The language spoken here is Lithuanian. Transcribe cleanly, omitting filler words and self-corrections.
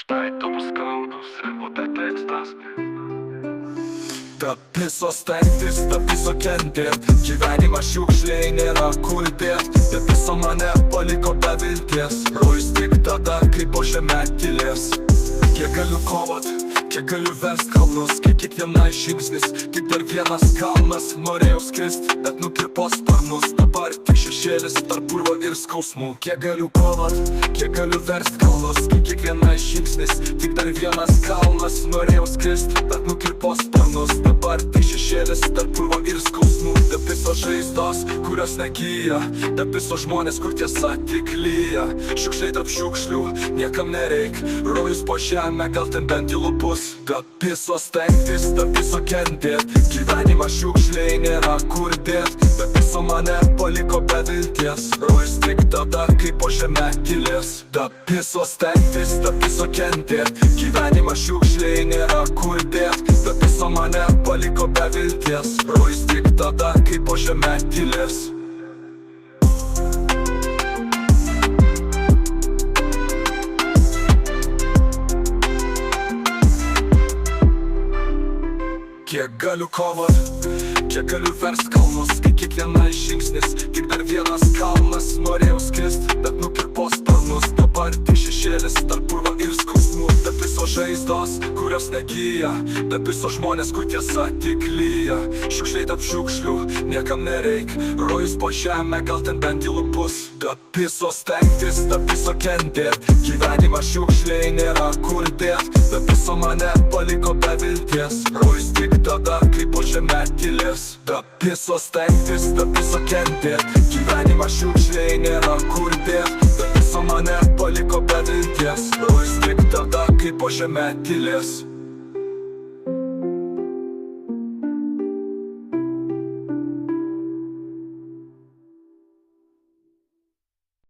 Štai tavo skaudos ir o tekstas. Ta viso stengtis, ta viso kentėt. Gyvenimas šiukšliai nėra kur dėt. Ta viso mane paliko be vilties. Rojus tik tada, kai po žemė tylės. Kiek galiu kovot, kiek galiu verst kalnus, kiekvienas žingsnis, tik dar vienas kalnas. Norėjau skrist, bet nukirpo sparnus. Dabar tik šešėlis tarp purvo ir skausmų. Kiek galiu kovot, kiek galiu verst kalnus, kiekvienas žingsnis, tik dar vienas kalnas. Norėjau skrist, bet nukirpo sparnus. Dabar tik šešėlis tarp purvo ir skausmų. Tarp visos žaizdos, kurios negyja, tarp visos žmonės, kur tiesa tik lyja. Šiukšliai tarp šiukšlių, niekam nereik. Rojus po žemę, gal ten bent tylu bus. Tarp viso stengtis, tarp viso kentėt. Gyvenimas šiukšliai nėra kur dėt. Tarp viso mane paliko be vilties. Rojus tik tada, kai po žemė tylės. Tarp viso stengtis, tarp viso kentėt. Gyvenimas šiukšliai nėra kur dėt. Tarp viso mane paliko be vilties. Rojus tik tada, kai po žemė tylės. Kiek galiu kovot, kiek galiu verst kalnus, kiekvienas žingsnis, tik dar vienas kalnas. Norėjau skrist, bet nukirpo sparnus. Dabar tik šešėlis tarp purvo ir skausmų. Tarp visos žaizdos, kurios negyja, tarp visos žmonės, kur tiesa tik lyja. Šiukšliai tarp šiukšlių, niekam nereik. Rojus po žemę, gal ten bent tylu bus. Tarp viso stengtis, tarp viso kentėt. Gyvenimas šiukšliai nėra kur dėt. Tarp viso mane paliko be vilties. Rojus tik tada, kai po žemė tylės. Tarp viso stengtis, tarp viso kentėt. Gyvenimas šiukšliai nėra kur dėt. Tarp viso mane paliko be vilties. Rojus tik tada, kai po žemė tylės.